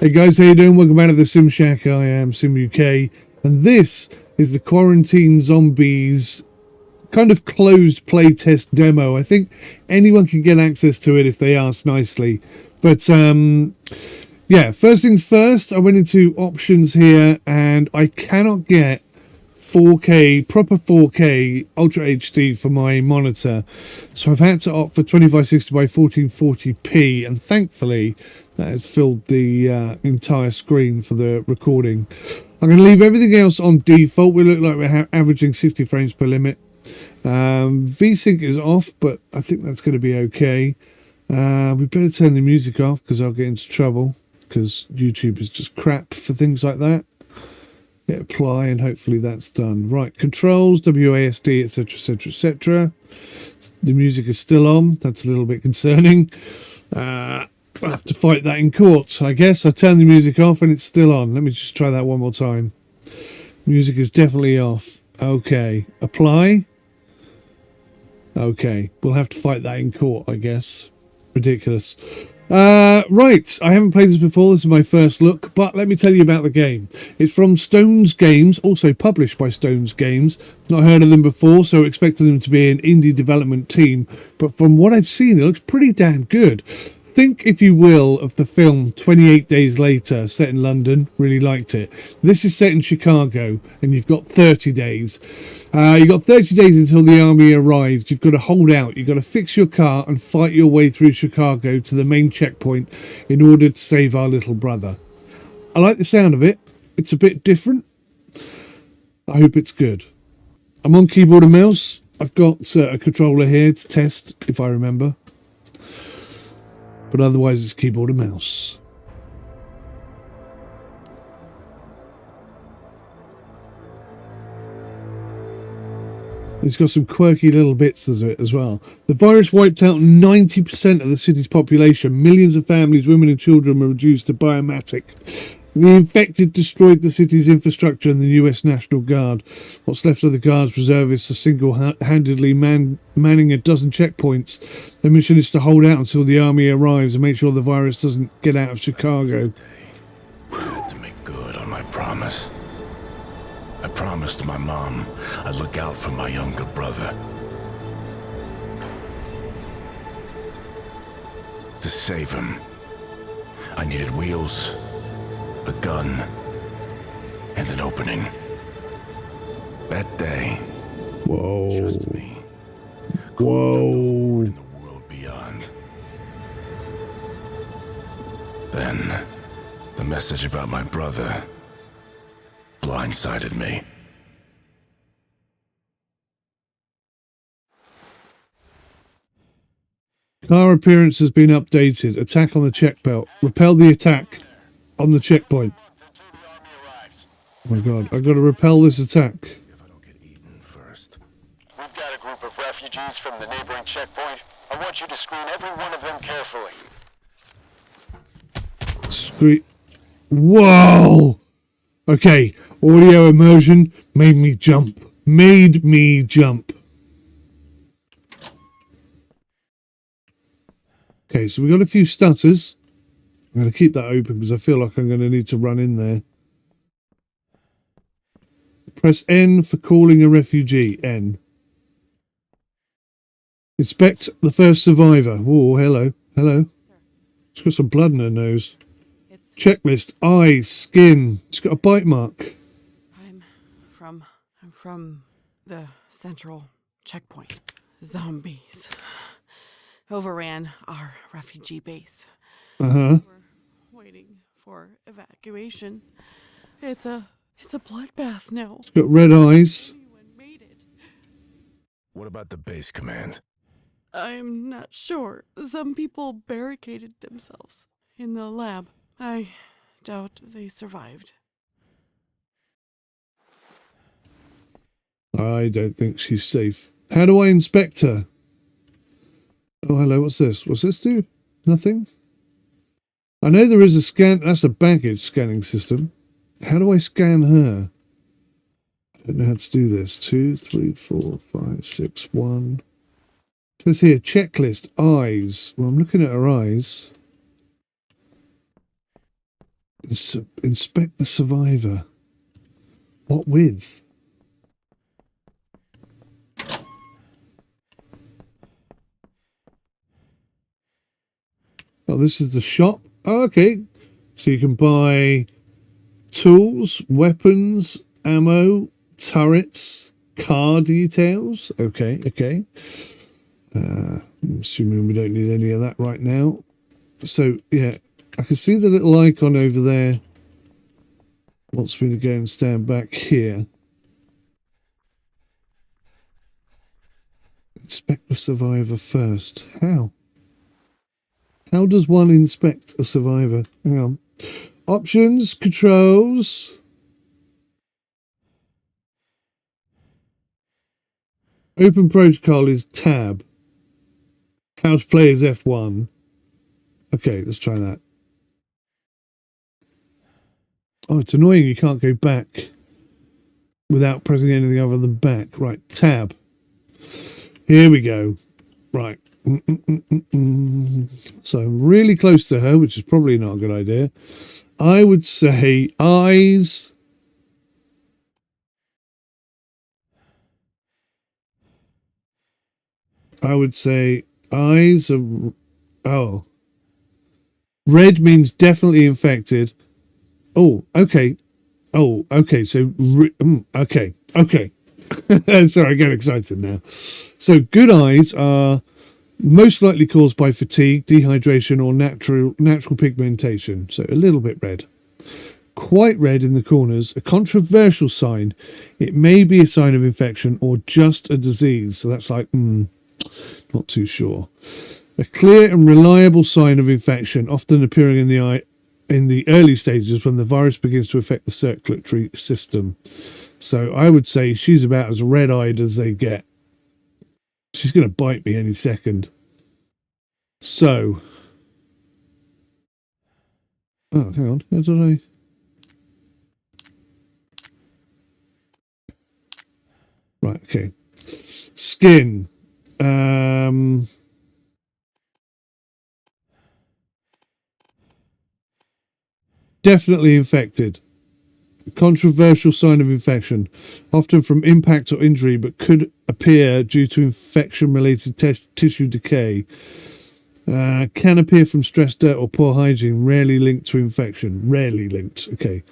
Hey guys, how you doing? Welcome back to the Sim Shack. I am Sim UK, and this is the Quarantine Zombies kind of closed playtest demo. I think anyone can get access to it if they ask nicely. But yeah, first things first, I went into options here, and I cannot get 4K, proper 4K Ultra HD for my monitor, so I've had to opt for 2560 by 1440p, and thankfully that has filled the entire screen for the recording. I'm going to leave everything else on default. We look like we're averaging 60 frames per limit. VSync is off, but I think that's going to be okay. We better turn the music off because I'll get into trouble, because YouTube is just crap for things like that. Hit apply and hopefully that's done. Right, controls, WASD, etc, etc, etc. The music is still on. That's a little bit concerning. I'll have to fight that in court, I guess. I turn the music off and it's still on. Let me just try that one more time. Music is definitely off. Okay, apply. Okay, we'll have to fight that in court, I guess. Ridiculous. Right, I haven't played this before. This is my first look, but let me tell you about the game. It's from Stones Games, also published by Stones Games. Not heard of them before, so expected them to be an indie development team, but from what I've seen, it looks pretty damn good. Think, if you will, of the film 28 Days Later, set in London. Really liked it. This is set in Chicago, and you've got 30 days. You've got 30 days until the army arrives. You've got to hold out. You've got to fix your car and fight your way through Chicago to the main checkpoint in order to save our little brother. I like the sound of it. It's a bit different. I hope it's good. I'm on keyboard and mouse. I've got a controller here to test, if I remember. But otherwise it's keyboard and mouse. It's got some quirky little bits to it as well. The virus wiped out 90% of the city's population. Millions of families, women and children were reduced to biomatic. The infected destroyed the city's infrastructure and the US National Guard. What's left of the Guard's reservists are single-handedly manning a dozen checkpoints. Their mission is to hold out until the army arrives and make sure the virus doesn't get out of Chicago. I had to make good on my promise. I promised my mom I'd look out for my younger brother. To save him, I needed wheels, a gun, and an opening. That day, Whoa. just me. Whoa. In the world beyond. Then, the message about my brother blindsided me. Car appearance has been updated. Attack on the check belt. Repel the attack on the checkpoint. Oh my god, I've got to repel this attack. If I don't get eaten first. We've got a group of refugees from the neighboring checkpoint. I want you to screen every one of them carefully. Whoa! Okay, audio immersion made me jump. Made me jump. Okay, so we got a few stutters. I'm going to keep that open because I feel like I'm going to need to run in there. Press N for calling a refugee. N. Inspect the first survivor. Whoa, hello. Hello. She's got some blood in her nose. Checklist. Eyes. Skin. She's got a bite mark. I'm from the central checkpoint. Zombies overran our refugee base. Uh-huh. We're waiting for evacuation. It's a bloodbath now. She's got red eyes. Anyone made it? What about the base command? I'm not sure. Some people barricaded themselves in the lab. I doubt they survived. I don't think she's safe. How do I inspect her? Oh, hello. What's this? What's this do? Nothing? I know there is a scan. That's a baggage scanning system. How do I scan her? I don't know how to do this. 2, 3, 4, 5, 6, 1. It says here, checklist, eyes. Well, I'm looking at her eyes. Inspect the survivor. What with? Oh, this is the shop. Oh, okay. So you can buy tools, weapons, ammo, turrets, car details. Okay, okay. I'm assuming we don't need any of that right now. So, yeah, I can see the little icon over there. Wants me to go and stand back here. Inspect the survivor first. How? How does one inspect a survivor? Hang on. Options, controls. Open protocol is tab. How to play is F1. Okay, let's try that. Oh, it's annoying you can't go back without pressing anything other than back. Right, tab. Here we go. Right. So I'm really close to her, which is probably not a good idea. I would say eyes. I would say eyes are... Oh. Red means definitely infected. Oh, okay. Oh, okay. So, okay. Okay. Sorry, I get excited now. So, good eyes are most likely caused by fatigue, dehydration, or natural pigmentation. So, a little bit red. Quite red in the corners, a controversial sign. It may be a sign of infection or just a disease. So, that's like, not too sure. A clear and reliable sign of infection, often appearing in the eye in the early stages when the virus begins to affect the circulatory system. So I would say she's about as red-eyed as they get. She's going to bite me any second. So. Oh, hang on. How did I... Right, okay. Skin. Definitely infected. Controversial sign of infection, often from impact or injury, but could appear due to infection-related tissue decay. Can appear from stress, dirt, or poor hygiene. Rarely linked to infection. Rarely linked. Okay.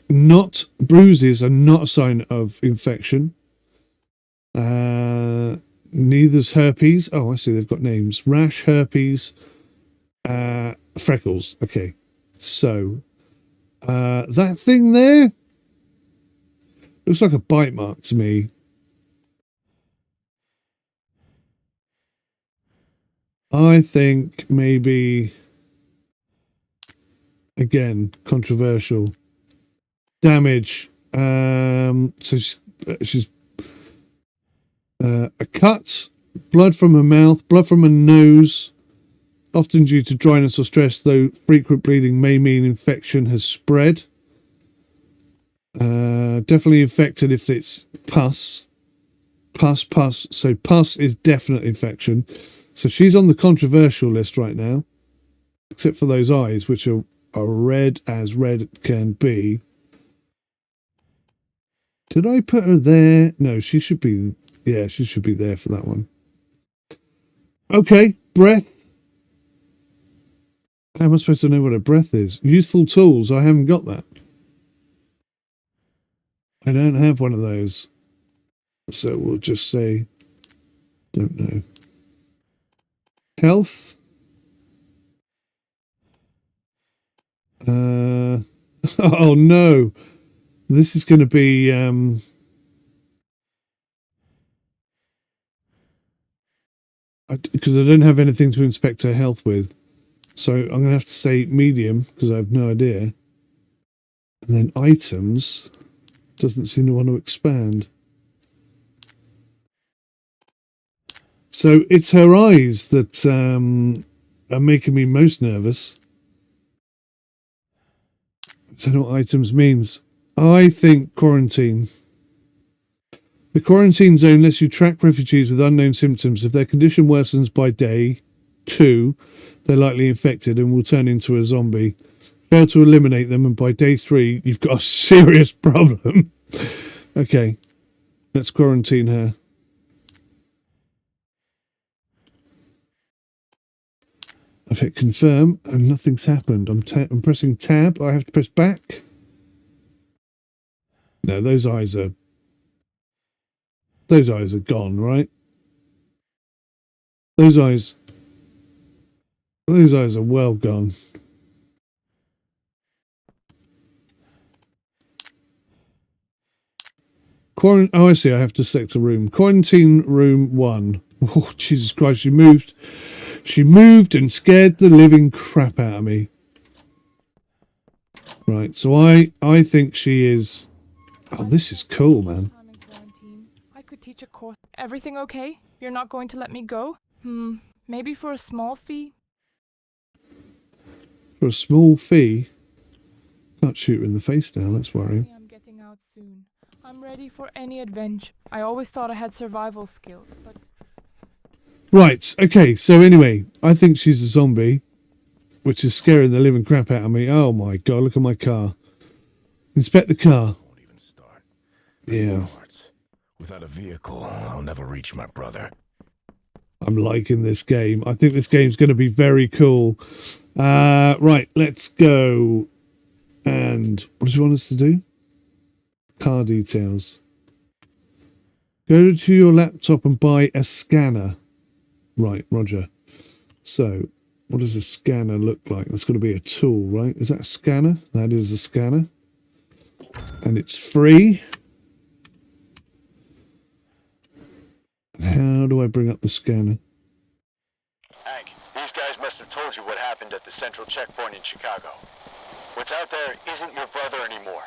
Not bruises are not a sign of infection. Neither's herpes. Oh, I see. They've got names. Rash, herpes, freckles. Okay. So. That thing there looks like a bite mark to me. I think maybe, again, controversial. Damage. So she's a cut, blood from her mouth, blood from her nose. Often due to dryness or stress, though frequent bleeding may mean infection has spread. Definitely infected if it's pus. Pus. So pus is definite infection. So she's on the controversial list right now. Except for those eyes, which are red as red can be. Did I put her there? No, she should be... Yeah, she should be there for that one. Okay, breath. How am I supposed to know what a breath is? Useful tools. I haven't got that. I don't have one of those. So we'll just say, don't know. Health. Oh no. This is going to be, because I don't have anything to inspect her health with. So I'm going to have to say medium because I have no idea. And then items doesn't seem to want to expand. So it's her eyes that are making me most nervous. I don't know what items means. I think quarantine. The quarantine zone lets you track refugees with unknown symptoms. If their condition worsens by day, 2, they're likely infected and will turn into a zombie. Fail to eliminate them, and by day 3, you've got a serious problem. Okay, let's quarantine her. I've hit confirm and nothing's happened. I'm pressing tab. I have to press back. No, those eyes are gone, right? Those eyes are well gone. Oh, I see. I have to select a room. Quarantine room 1. Oh, Jesus Christ! She moved. She moved and scared the living crap out of me. Right. So I think she is. Oh, this is cool, man. I'm in quarantine. I could teach a course. Everything okay? You're not going to let me go? Maybe for a small fee? For a small fee? Can't shoot her in the face now. That's worrying. I'm getting out soon. I'm ready for any adventure. I always thought I had survival skills, but... Right, okay, so anyway, I think she's a zombie, which is scaring the living crap out of me. Oh my god, look at my car. Inspect the car. Won't even start. Yeah. Without a vehicle, I'll never reach my brother. I'm liking this game. I think this game's going to be very cool. Right, let's go. And what does he want us to do? Car details. Go to your laptop and buy a scanner. Right, roger. So, what does a scanner look like? That's got to be a tool, right? Is that a scanner? That is a scanner. And it's free. How do I bring up the scanner? Hank, these guys must have told you what happened at the central checkpoint in Chicago. What's out there isn't your brother anymore.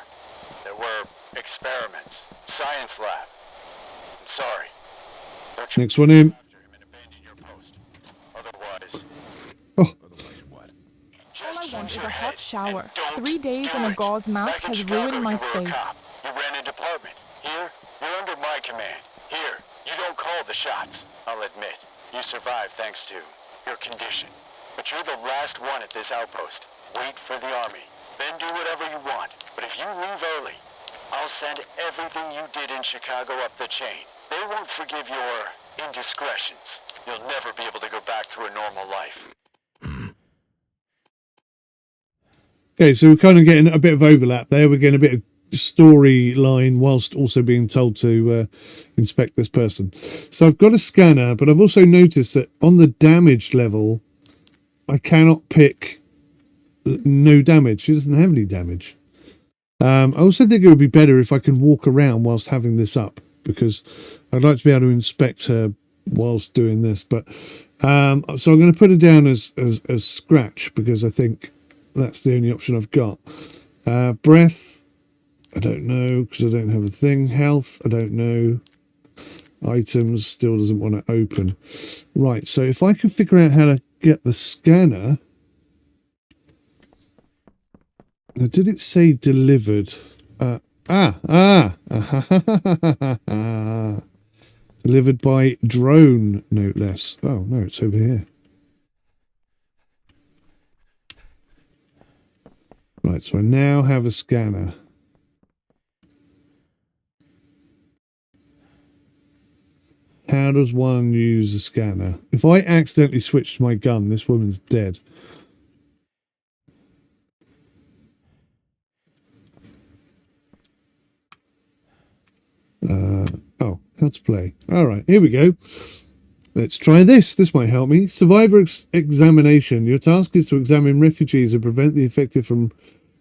There were experiments, science lab. I'm sorry. Don't you Next one in. after him and abandon your post. Otherwise, Oh, Otherwise what? just All I want use is your a hot head shower. and don't 3 days do in a it. gauze mask Back in has Chicago, ruined my you were a face. cop. You ran a department. Here, you're under my command. Here, you don't call the shots. I'll admit, you survived thanks to your condition. But you're the last one at this outpost. Wait for the army. Then do whatever you want. But if you leave early, I'll send everything you did in Chicago up the chain. They won't forgive your indiscretions. You'll never be able to go back to a normal life. okay, so we're kind of getting a bit of overlap there. We're getting a bit of storyline whilst also being told to inspect this person. So I've got a scanner, but I've also noticed that on the damage level, I cannot pick no damage. She doesn't have any damage. I also think it would be better if I can walk around whilst having this up, because I'd like to be able to inspect her whilst doing this. But so I'm going to put her down as scratch, because I think that's the only option I've got. Breath, I don't know, because I don't have a thing. Health, I don't know. Items, still doesn't want to open. Right, so if I can figure out how to get the scanner. Now, did it say delivered? Delivered by drone, no less. Oh, no, it's over here. Right, so I now have a scanner. How does one use a scanner? If I accidentally switched my gun, this woman's dead. Oh, how to play. All right, here we go. Let's try this. This might help me. Survivor examination. Your task is to examine refugees and prevent the infected from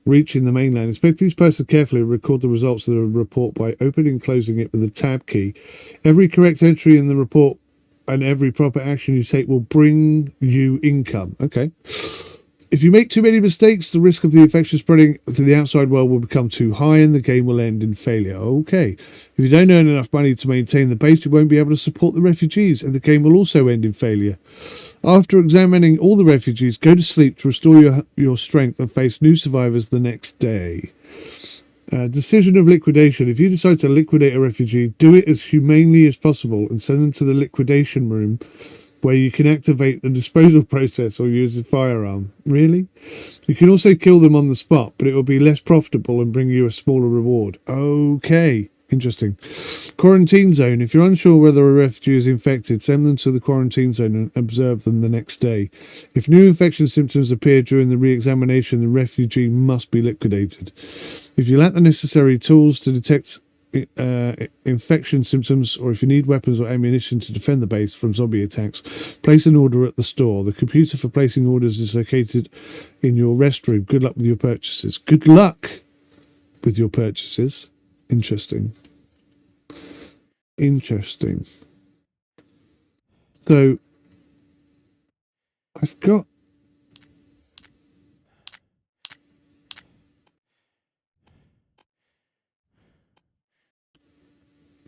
reaching the mainland. Inspect each person carefully and record the results of the report by opening and closing it with a tab key. Every correct entry in the report and every proper action you take will bring you income. Okay. If you make too many mistakes, the risk of the infection spreading to the outside world will become too high and the game will end in failure. Okay. If you don't earn enough money to maintain the base, you won't be able to support the refugees and the game will also end in failure. After examining all the refugees, go to sleep to restore your strength and face new survivors the next day. Decision of liquidation. If you decide to liquidate a refugee, do it as humanely as possible and send them to the liquidation room where you can activate the disposal process or use a firearm. Really? You can also kill them on the spot, but it will be less profitable and bring you a smaller reward. Okay. Interesting. Quarantine zone. If you're unsure whether a refugee is infected, send them to the quarantine zone and observe them the next day. If new infection symptoms appear during the re-examination, the refugee must be liquidated. If you lack the necessary tools to detect infection symptoms, or if you need weapons or ammunition to defend the base from zombie attacks, place an order at the store. The computer for placing orders is located in your restroom. Good luck with your purchases. Good luck with your purchases. Interesting. So I've got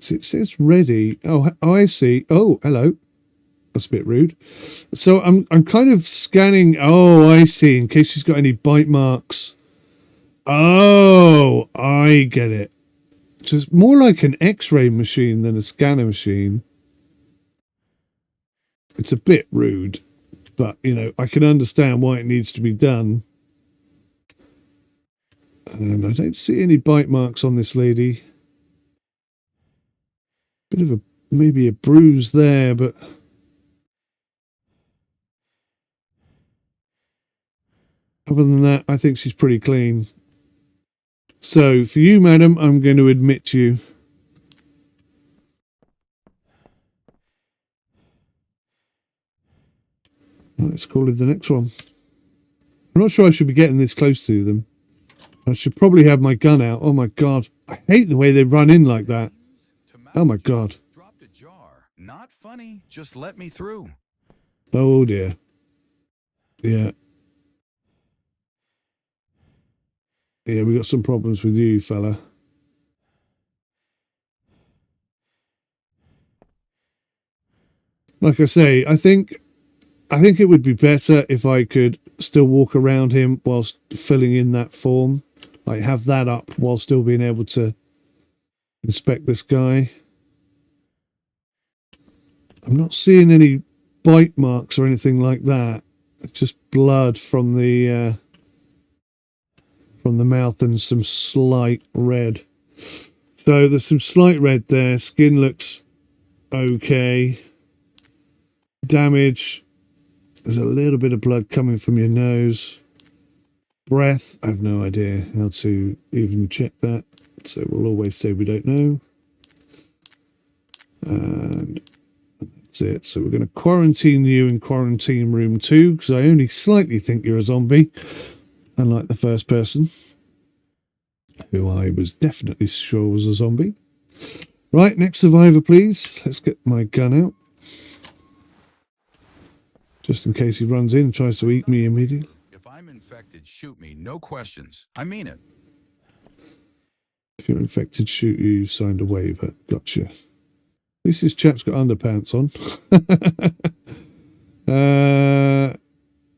it says ready. Oh, I see. Oh, hello. That's a bit rude. So I'm kind of scanning. Oh, I see. In case she's got any bite marks. Oh, I get it. So it's more like an X-ray machine than a scanner machine. It's a bit rude, but, you know, I can understand why it needs to be done. And I don't see any bite marks on this lady. Bit of maybe a bruise there, but... other than that, I think she's pretty clean. So, for you, madam, I'm going to admit you. Let's call it the next one. I'm not sure I should be getting this close to them. I should probably have my gun out. Oh my god. I hate the way they run in like that. Oh my god. Dropped a jar. Not funny. Just let me through. Oh dear. Yeah. Yeah, we got some problems with you, fella. Like I say, I think it would be better if I could still walk around him whilst filling in that form. Like, have that up while still being able to inspect this guy. I'm not seeing any bite marks or anything like that. It's just blood from the mouth and some slight red. So there's some slight red there. Skin looks okay. Damage. There's a little bit of blood coming from your nose. Breath. I have no idea how to even check that. So we'll always say we don't know. And that's it. So we're going to quarantine you in quarantine room 2, because I only slightly think you're a zombie. Unlike the first person, who I was definitely sure was a zombie. Right, next survivor, please. Let's get my gun out. Just in case he runs in and tries to eat me immediately. If I'm infected, shoot me. No questions. I mean it. If you're infected, shoot you. You signed a waiver. Gotcha. At least this chap's got underpants on.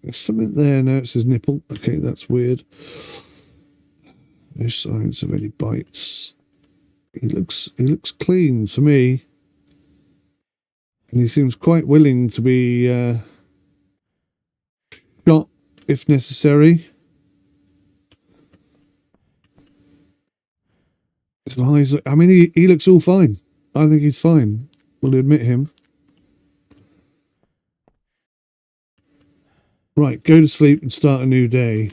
There's something there now. It says nipple. Okay, that's weird. No signs of any bites. He looks clean to me. And he seems quite willing to be shot if necessary. His eyes, I mean, he looks all fine. I think he's fine. We'll admit him. Right, go to sleep and start a new day.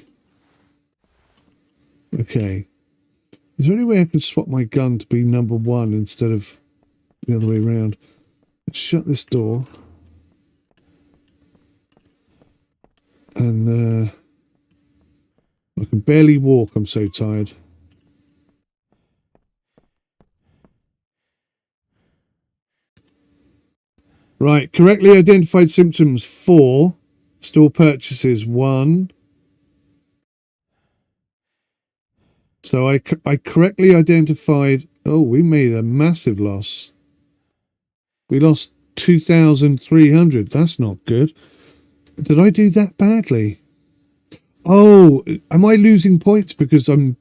Okay. Is there any way I can swap my gun to be number 1 instead of the other way around? Let's shut this door. And I can barely walk, I'm so tired. Right, correctly identified symptoms 4. Store purchases 1. So I correctly identified... Oh, we made a massive loss. We lost 2,300. That's not good. Did I do that badly? Oh, am I losing points because I'm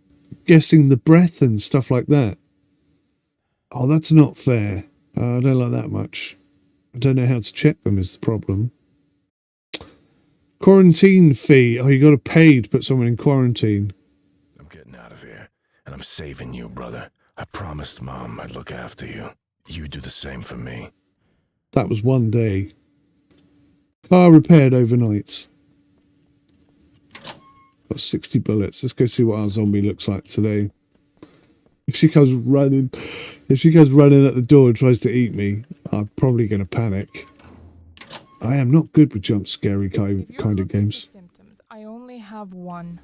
guessing the breath and stuff like that? Oh, that's not fair. I don't like that much. I don't know how to check them is the problem. Quarantine fee. Oh, you got to pay to put someone in quarantine. I'm getting out of here, and I'm saving you, brother. I promised Mom I'd look after you. You do the same for me. That was one day. Car repaired overnight. Got 60 bullets. Let's go see what our zombie looks like today. If she goes running at the door and tries to eat me, I'm probably going to panic. I am not good with jump scary kind of games. Symptoms, I only have one.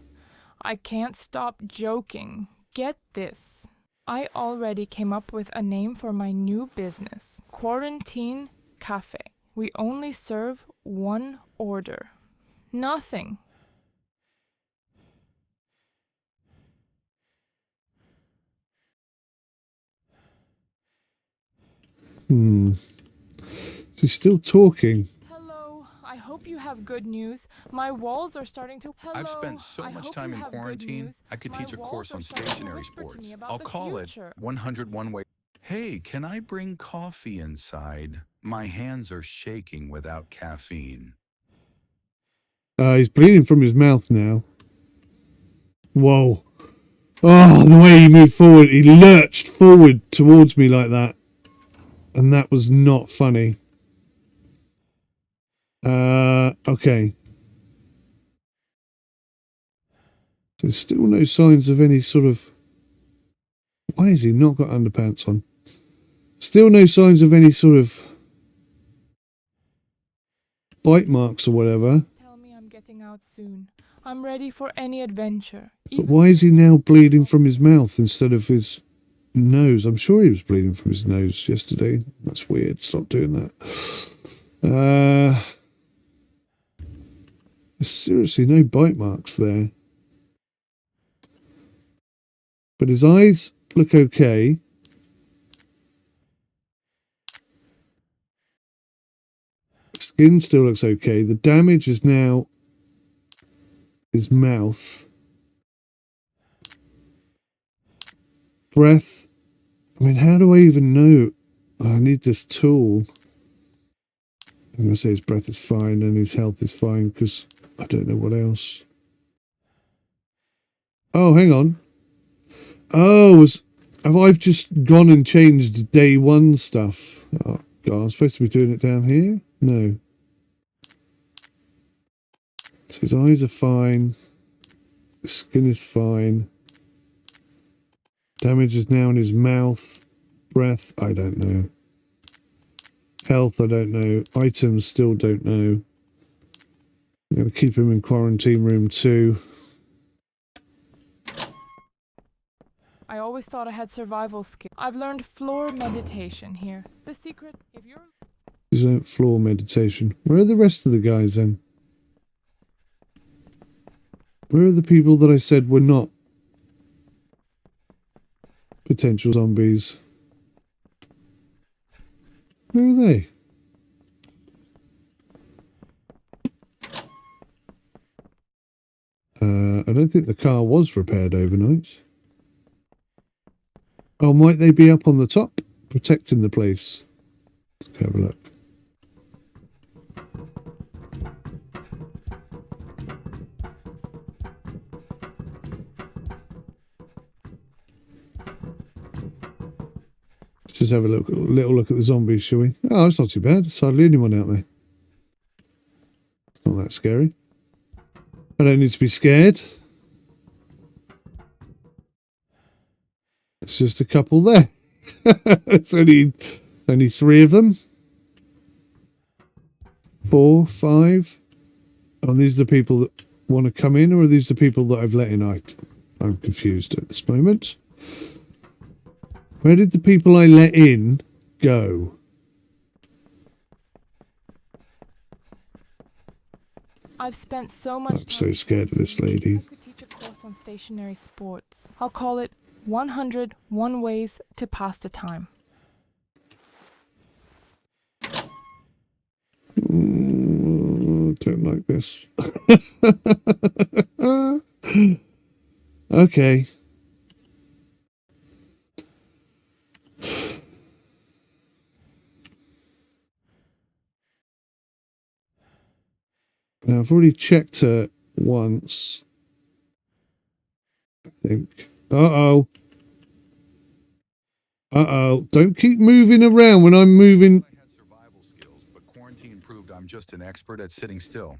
I can't stop joking. Get this. I already came up with a name for my new business. Quarantine Cafe. We only serve one order. Nothing. She's still talking. Hello. I hope you have good news. My walls are starting to... Hello. I've spent so I much hope time you in have good quarantine, news. I could My teach a walls course are on starting to stationary whisper to sports. me about I'll the call future. it 101 Ways. Hey, can I bring coffee inside? My hands are shaking without caffeine. He's bleeding from his mouth now. Whoa. Oh, the way he moved forward. He lurched forward towards me like that. And that was not funny. Okay. There's still no signs of any sort of... Why has he not got underpants on? Still no signs of any sort of bite marks or whatever. Tell me I'm getting out soon. I'm ready for any adventure. But why is he now bleeding from his mouth instead of his nose? I'm sure he was bleeding from his nose yesterday. That's weird. Stop doing that. There's seriously no bite marks there. But his eyes look okay. Skin still looks okay. The damage is now his mouth. Breath. I mean, how do I even know? I need this tool. I'm going to say his breath is fine and his health is fine because I don't know what else. Oh, hang on. Oh, have I just gone and changed day one stuff? Oh, God, I'm supposed to be doing it down here? No. So his eyes are fine. His skin is fine. Damage is now in his mouth. Breath, I don't know. Health, I don't know. Items, still don't know. I'm going to keep him in quarantine room 2. I always thought I had survival skills. I've learned floor meditation here. The secret, if you're... Isn't floor meditation? Where are the rest of the guys then? Where are the people that I said were not potential zombies? Where are they? I don't think the car was repaired overnight. Oh, might they be up on the top, protecting the place? Let's have a look. Let's just have a little look at the zombies, shall we? Oh, it's not too bad. There's hardly anyone out there. It's not that scary. I don't need to be scared. It's just a couple there. It's only 3 of them. 4, 5. Oh, these are the people that want to come in, or are these the people that I've let in? I'm confused at this moment. Where did the people I let in go? I've spent so much time... I'm so scared of this lady. I could teach a course on stationary sports. I'll call it 101 Ways to Pass the Time. Don't like this. Okay. I've already checked her once. I think. Uh-oh. Uh-oh. Don't keep moving around when I'm moving. I had survival skills, but quarantine proved I'm just an expert at sitting still.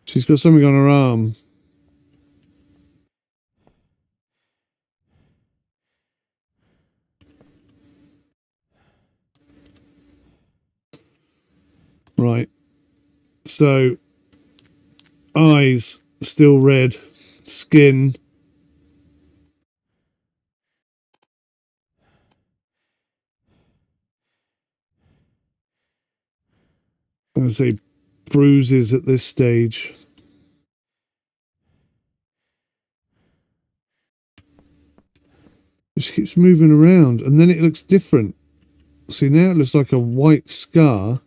She's got something on her arm. Right. So, eyes still red. Skin. I'm going to say bruises at this stage. It just keeps moving around, and then it looks different. See, now it looks like a white scar,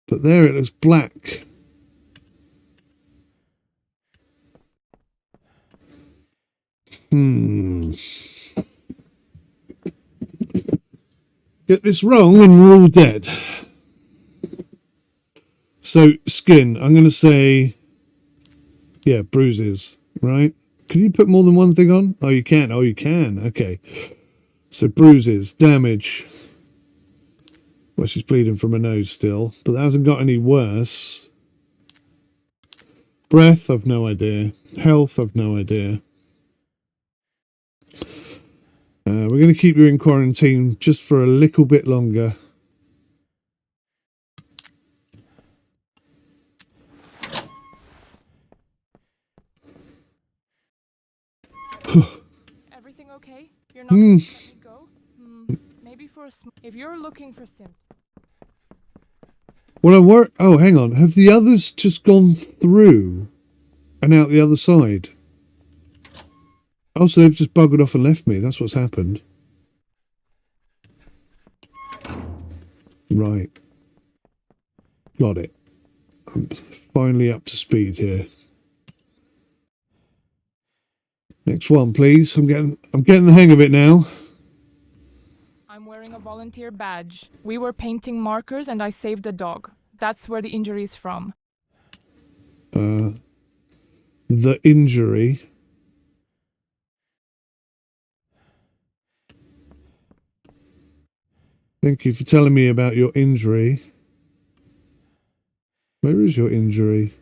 but there it looks black. Get this wrong and we're all dead. So, skin, I'm going to say, yeah, bruises, right? Can you put more than one thing on? Oh, you can. Oh, you can. Okay. So, bruises, damage. Well, she's bleeding from her nose still, but that hasn't got any worse. Breath, I've no idea. Health, I've no idea. We're going to keep you in quarantine just for a little bit longer. Everything okay? You're not going to let me go? Maybe for a if you're looking for symptoms. Well, oh, hang on. Have the others just gone through and out the other side? Oh, so they've just buggered off and left me. That's what's happened. Right. Got it. I'm finally up to speed here. Next one, please. I'm getting the hang of it now. I'm wearing a volunteer badge. We were painting markers and I saved a dog. That's where the injury is from. The injury. Thank you for telling me about your injury. Where is your injury?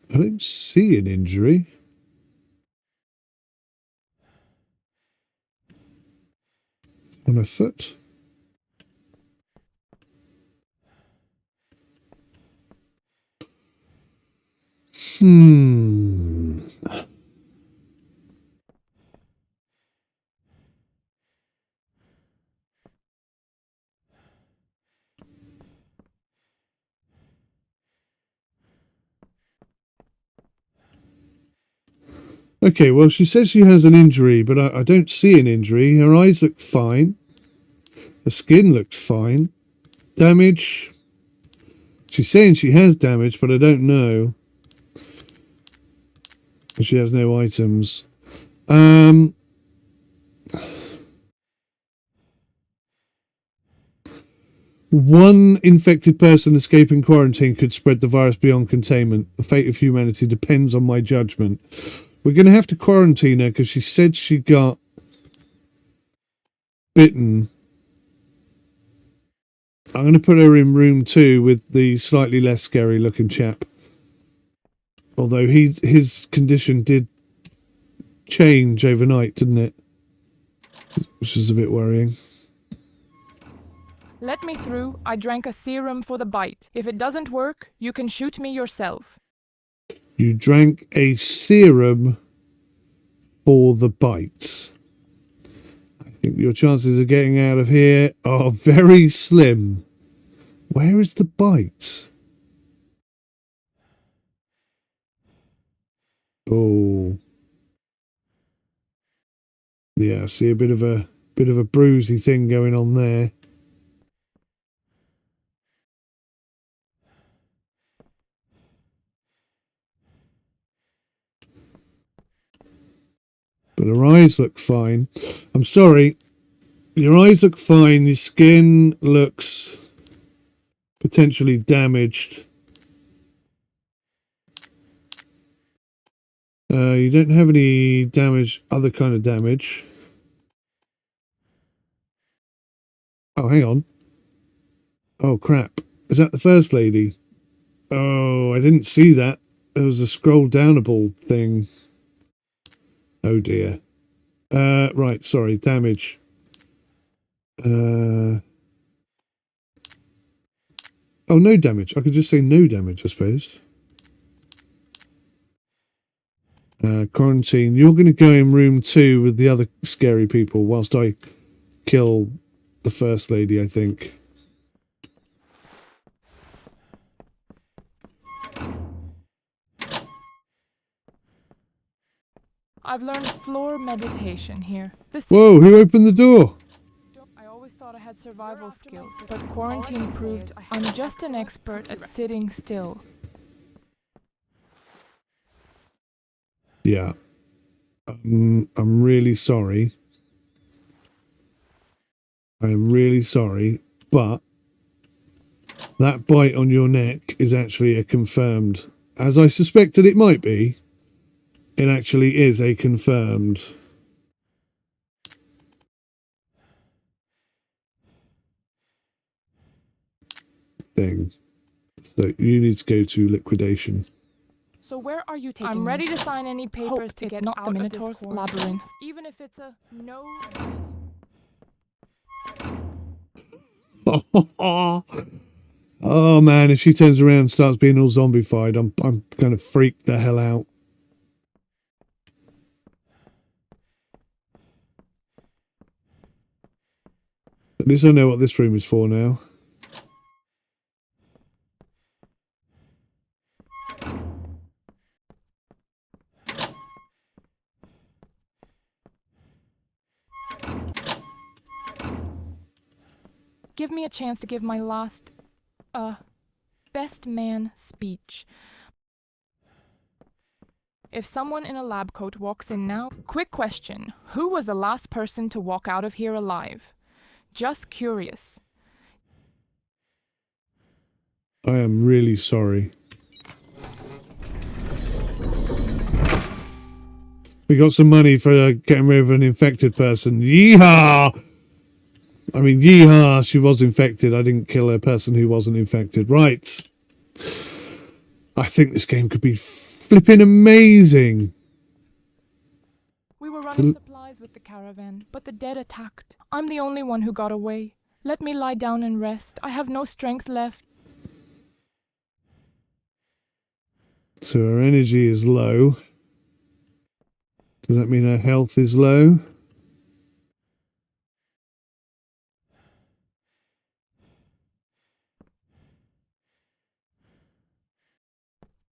I don't see an injury. On a foot. Okay, well, she says she has an injury, but I don't see an injury. Her eyes look fine. Her skin looks fine. Damage. She's saying she has damage, but I don't know. She has no items. One infected person escaping quarantine could spread the virus beyond containment. The fate of humanity depends on my judgment. We're going to have to quarantine her because she said she got bitten. I'm going to put her in room 2 with the slightly less scary looking chap. Although his condition did change overnight, didn't it? Which is a bit worrying. Let me through. I drank a serum for the bite. If it doesn't work, you can shoot me yourself. You drank a serum for the bite. I think your chances of getting out of here are very slim. Where is the bite? Oh. Yeah, I see a bit of a bruisey thing going on there. But her eyes look fine. I'm sorry. Your eyes look fine. Your skin looks potentially damaged. You don't have any damage, other kind of damage. Oh, hang on. Oh, crap. Is that the first lady? Oh, I didn't see that. There was a scroll downable thing. Oh, dear. Right, sorry. Damage. Oh, no damage. I could just say no damage, I suppose. Quarantine. You're going to go in room 2 with the other scary people whilst I kill the first lady, I think. I've learned floor meditation here. Whoa, who opened the door? I always thought I had survival skills, but quarantine proved I'm just an expert at sitting still. Yeah. I'm really sorry. I'm really sorry, but that bite on your neck is actually a confirmed, as I suspected it might be. It actually is a confirmed thing. So you need to go to liquidation. So where are you taking I'm ready to sign any papers to get not out the Minotaur's labyrinth. Even if it's a no. Oh man, if she turns around and starts being all zombified, I'm gonna freak the hell out. At least I know what this room is for now. Give me a chance to give my last, best man speech. If someone in a lab coat walks in now, quick question. Who was the last person to walk out of here alive? Just curious. I am really sorry. We got some money for getting rid of an infected person. Yeehaw! I mean, yeehaw, she was infected. I didn't kill a person who wasn't infected. Right. I think this game could be flipping amazing. We were running supplies with the caravan, but the dead attacked. I'm the only one who got away. Let me lie down and rest. I have no strength left. So her energy is low. Does that mean her health is low?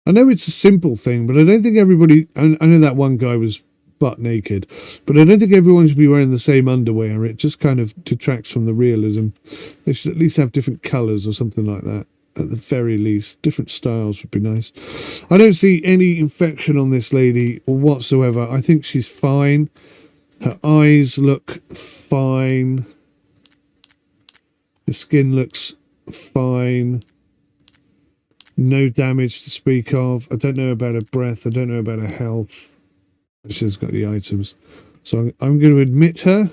I know it's a simple thing, but I don't think everybody... I know that one guy was butt naked, but I don't think everyone should be wearing the same underwear. It just kind of detracts from the realism. They should at least have different colours or something like that. At the very least, different styles would be nice. I don't see any infection on this lady whatsoever. I think she's fine. Her eyes look fine. The skin looks fine. No damage to speak of. I don't know about her breath. I don't know about her health. She's got the items. So I'm going to admit her.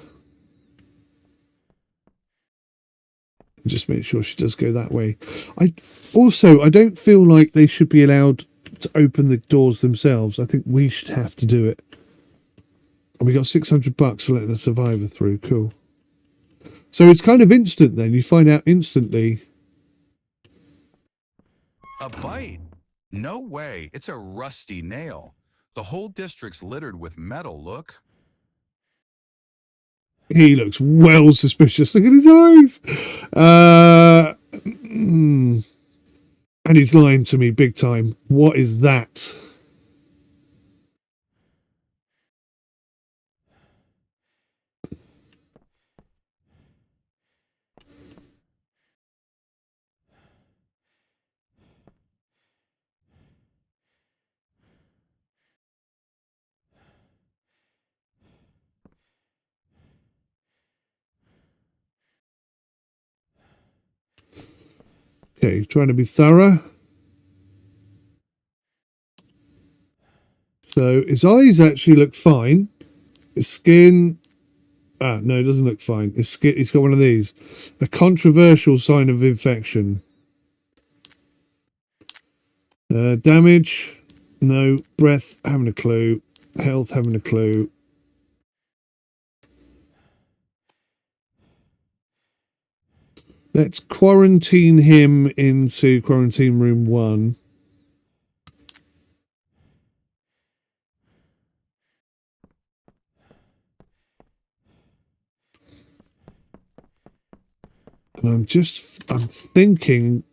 Just make sure she does go that way. I don't feel like they should be allowed to open the doors themselves. I think we should have to do it. And we got $600 for letting a survivor through. Cool. So it's kind of instant then. You find out instantly. A bite? No way. It's a rusty nail. The whole district's littered with metal, look. He looks well suspicious. Look at his eyes. And he's lying to me big time. What is that? Okay, trying to be thorough. So his eyes actually look fine. His skin... Ah, no, it doesn't look fine. His skin, he's got one of these. A controversial sign of infection. Damage? No. Breath? Haven't a clue. Health? Haven't a clue. Let's quarantine him into quarantine room 1. And I'm thinking,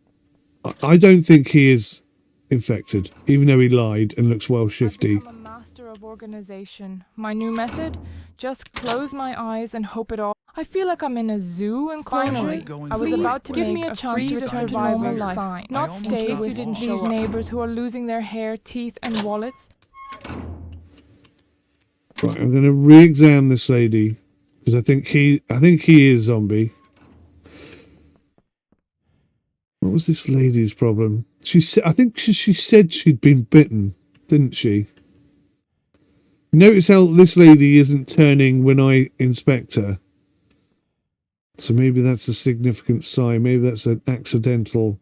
I don't think he is infected, even though he lied and looks well shifty. I'm a master of organization. My new method? Just close my eyes and hope it all. I feel like I'm in a zoo enclosure. I was about to give me a chance to return to normal life, not stay with these neighbors who are losing their hair, teeth, and wallets. Right, I'm going to re-examine this lady because I think he is zombie. What was this lady's problem? I think she said she'd been bitten, didn't she? Notice how this lady isn't turning when I inspect her. So maybe that's a significant sign. Maybe that's an accidental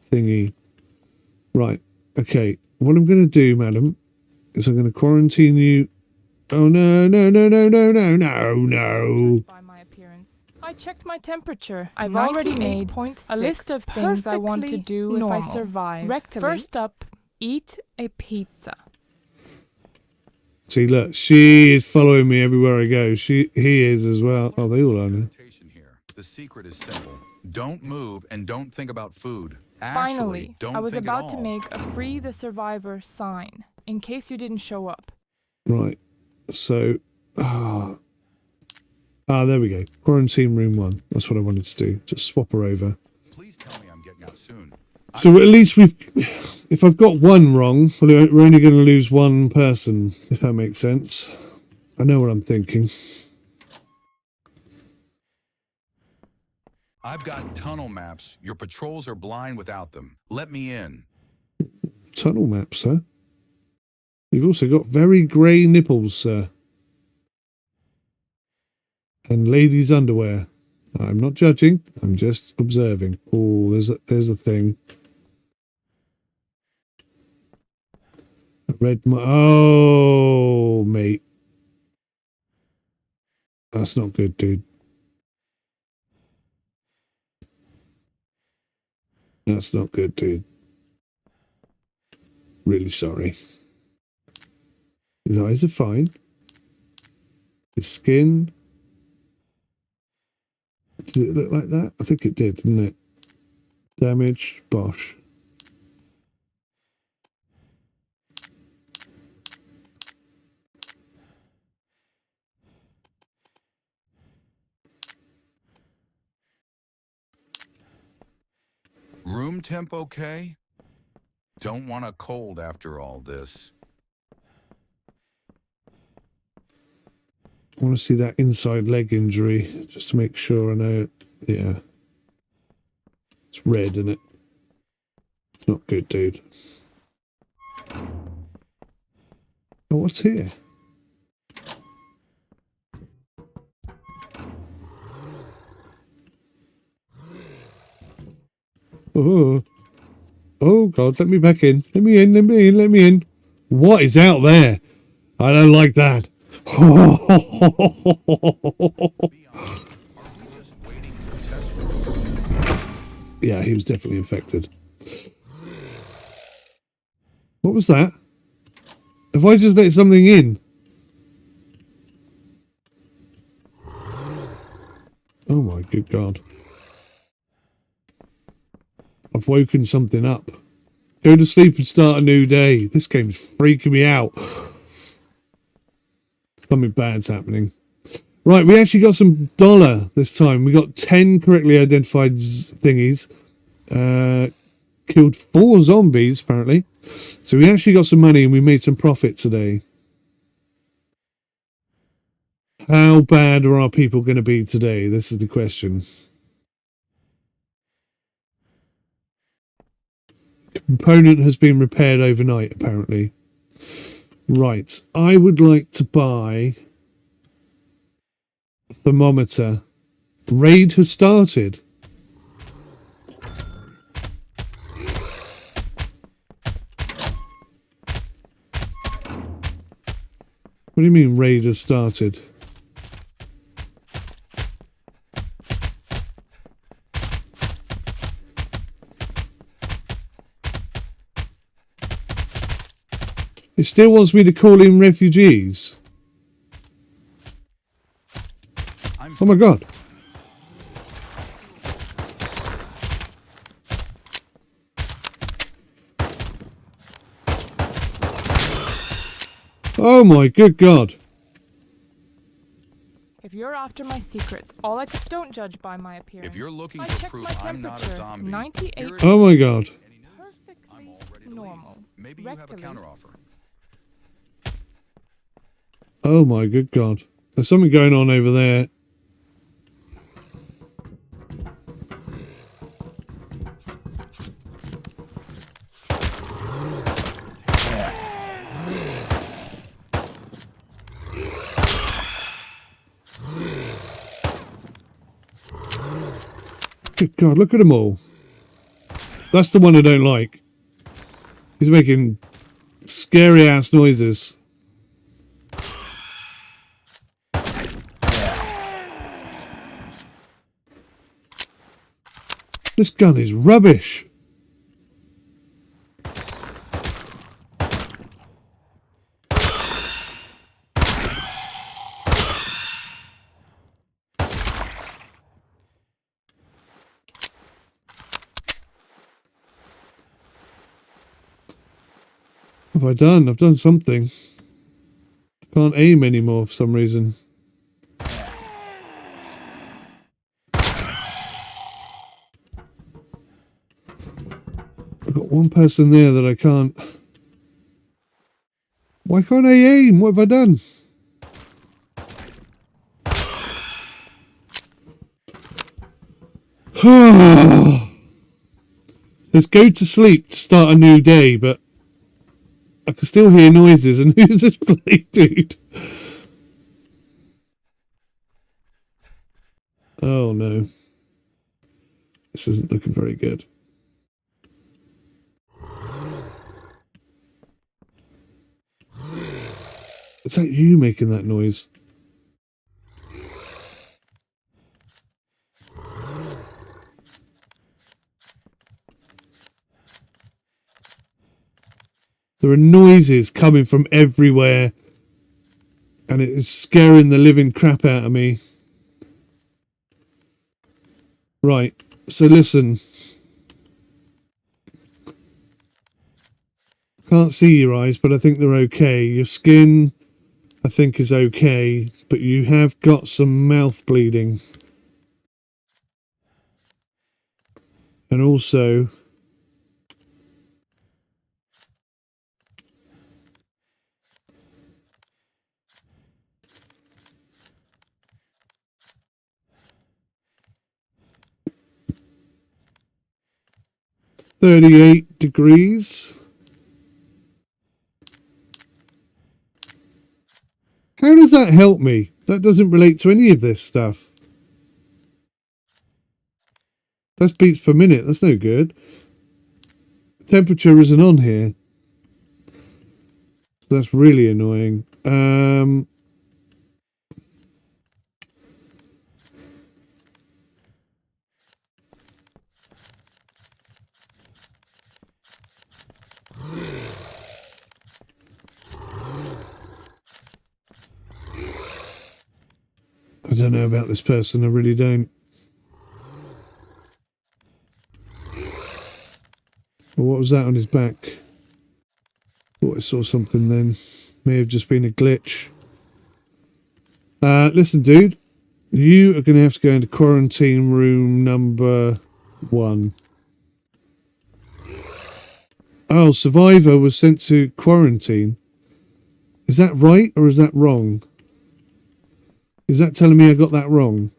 thingy. Right. Okay. What I'm going to do, madam, is I'm going to quarantine you. Oh, no, no, no, no, no, no, no, no. By my appearance. I checked my temperature. I've already made a list of things I want to do if I survive. First up, eat a pizza. See, look, she is following me everywhere I go. He is as well. Oh, they all are now. The secret is simple. Don't move and don't think about food. Finally, I was about to make a Free the Survivor sign, in case you didn't show up. Right, so... there we go. Quarantine room 1. That's what I wanted to do. Just swap her over. Please tell me I'm getting out soon. So at least if I've got one wrong, we're only going to lose one person, if that makes sense. I know what I'm thinking. I've got tunnel maps. Your patrols are blind without them. Let me in. Tunnel maps, sir? You've also got very grey nipples, sir. And ladies' underwear. I'm not judging. I'm just observing. Oh, there's a thing. Oh, mate. That's not good, dude. That's not good, dude. Really sorry. His eyes are fine. His skin. Did it look like that? I think it did, didn't it? Damage, bosh. Room temp okay? Don't want a cold after all this. I want to see that inside leg injury, just to make sure I know. Yeah. It's red, isn't it? It's not good, dude. Oh, what's here? Oh. Oh, God, let me back in. Let me in, let me in, let me in. What is out there? I don't like that. Yeah, he was definitely infected. What was that? Have I just let something in? Oh my good God. I've woken something up. Go to sleep and start a new day. This game's freaking me out. Something bad's happening. Right, we actually got some dollar this time. We got 10 correctly identified thingies. Killed 4 zombies, apparently. So we actually got some money and we made some profit today. How bad are our people going to be today? This is the question. Component has been repaired overnight, apparently. Right. I would like to buy a thermometer. Raid has started. What do you mean raid has started? It still wants me to call in refugees. Oh my god. Oh my good god. If you're after my secrets, all I could don't judge by my appearance. If you're looking I for checked proof my I'm not a temperature, zombie, 98. Oh my god. Perfectly normal. maybe you have a Rectally. counteroffer. Oh my good god. There's something going on over there. Good god, look at them all. That's the one I don't like. He's making scary ass noises. This gun is rubbish. What have I done? I've done something. I can't aim anymore for some reason. I've got one person there that I can't... Why can't I aim? What have I done? Says go to sleep to start a new day, but I can still hear noises. And who's this bloody dude? Oh no. This isn't looking very good. Is that you making that noise? There are noises coming from everywhere, and it is scaring the living crap out of me. Right, so listen. Can't see your eyes, but I think they're okay. Your skin, I think, is okay, but you have got some mouth bleeding. And also... $38. How does that help me? That doesn't relate to any of this stuff. That's beats per minute. That's no good. Temperature isn't on here. So that's really annoying. I don't know about this person. I really don't. Well, what was that on his back? Thought I saw something then. May have just been a glitch. Listen, dude. You are going to have to go into quarantine room number 1. Oh, Survivor was sent to quarantine. Is that right or is that wrong? Is that telling me I got that wrong?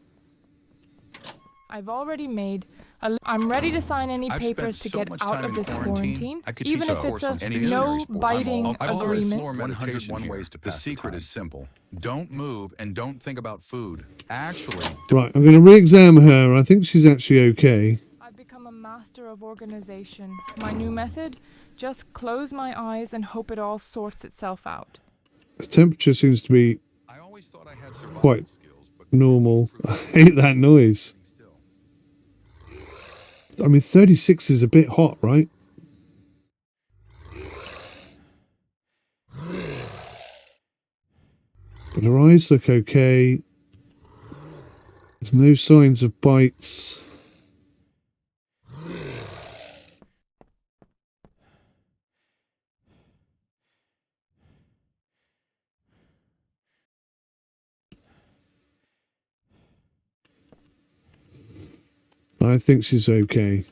I've already made I'm ready to sign any I've papers spent to so get much out time of in this quarantine, quarantine, I could even teach if a it's course on a any no sport. biting I've learned agreement. floor meditation 101 here. ways to The pass the secret time. is simple. Don't move and don't think about food. Actually, Right, I'm going to re-examine her. I think she's actually okay. I've become a master of organization. My new method? Just close my eyes and hope it all sorts itself out. The temperature seems to be I always thought I had survival quite skills, but normal. I hate that noise. I mean, 36 is a bit hot, right? But her eyes look okay. There's no signs of bites. I think she's okay.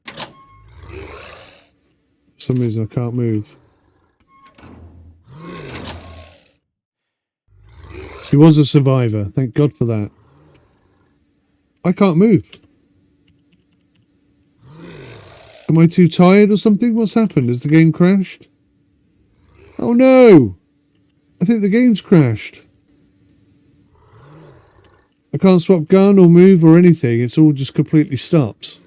For some reason I can't move. She was a survivor. Thank God for that. I can't move. Am I too tired or something? What's happened? Has the game crashed? Oh no! I think the game's crashed. I can't swap gun or move or anything. It's all just completely stopped.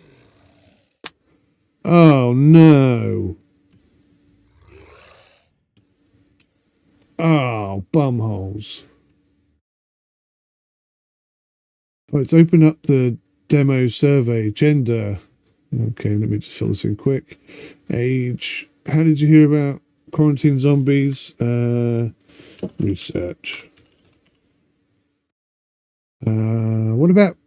Oh no. Oh, bumholes. Oh, it's opened up the demo survey. Gender. Okay, let me just fill this in quick. Age. How did you hear about quarantine zombies? Research. What about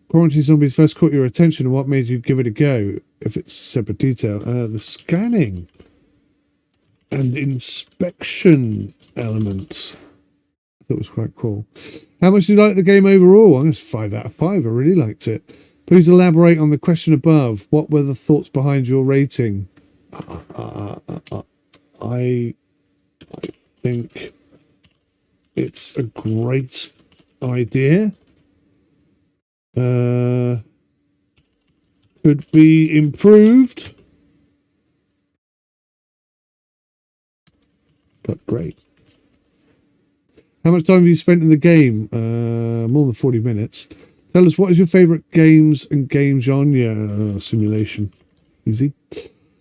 quarantine zombies first caught your attention and what made you give it a go? If it's a separate detail. The scanning and inspection elements. I thought it was quite cool. How much do you like the game overall? I'm going to 5 out of 5. I really liked it. Please elaborate on the question above. What were the thoughts behind your rating? I think it's a great idea. Could be improved, but great. How much time have you spent in the game? More than 40 minutes. Tell us, what is your favourite games and game genre? Simulation. Easy.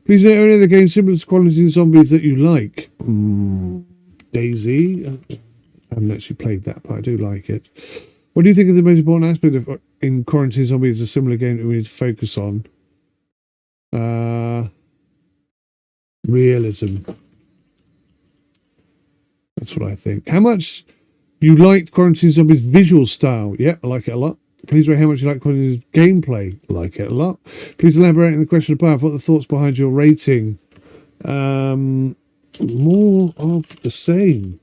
Please note any of the games similar to Quarantine Zombies that you like. Daisy. I haven't actually played that, but I do like it. What do you think of the most important aspect of in Quarantine Zombies, a similar game that we need to focus on? Realism. That's what I think. How much you liked Quarantine Zombies' visual style? Yeah, I like it a lot. Please rate how much you like Quarantine's gameplay. I like it a lot. Please elaborate on the question above. What are the thoughts behind your rating? More of the same.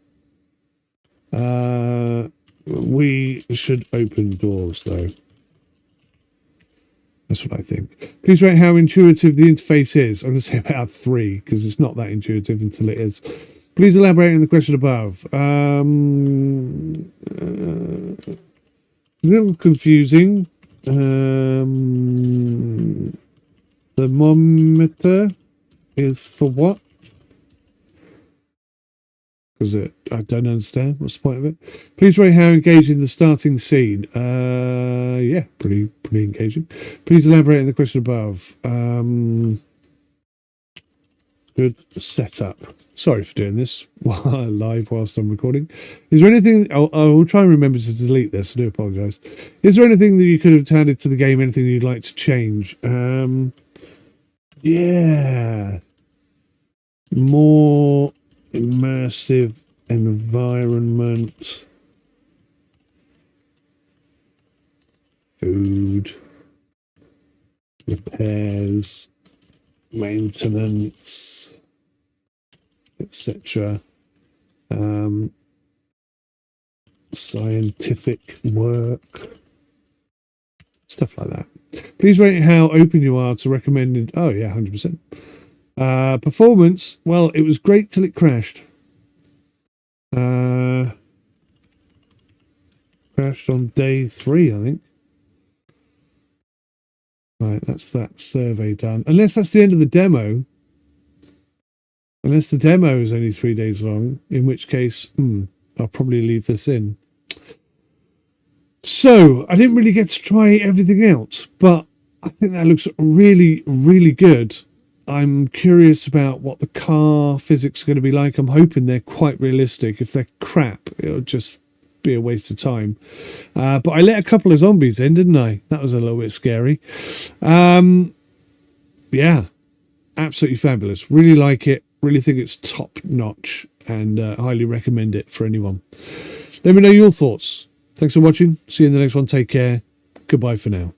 We should open doors, though. That's what I think. Please rate how intuitive the interface is. I'm going to say about 3, because it's not that intuitive until it is. Please elaborate on the question above. A little confusing. Thermometer is for what? Because I don't understand. What's the point of it? Please rate how engaging the starting scene. Yeah, pretty engaging. Please elaborate on the question above. Good setup. Sorry for doing this live whilst I'm recording. Is there anything? I will try and remember to delete this. I do apologise. Is there anything that you could have added to the game? Anything you'd like to change? Yeah, more immersive environment, food, repairs, maintenance, etc. Scientific work, stuff like that. Please rate how open you are to recommended. Oh yeah, 100%. Performance, well, it was great till it crashed. Crashed on day 3, I think. Right, that's that survey done. Unless that's the end of the demo. Unless the demo is only 3 days long, in which case, I'll probably leave this in. So, I didn't really get to try everything out, but I think that looks really, really good. I'm curious about what the car physics are going to be like. I'm hoping they're quite realistic. If they're crap, it'll just be a waste of time. But I let a couple of zombies in, didn't I? That was a little bit scary. Yeah, absolutely fabulous. Really like it. Really think it's top notch, and highly recommend it for anyone. Let me know your thoughts. Thanks for watching. See you in the next one. Take care. Goodbye for now.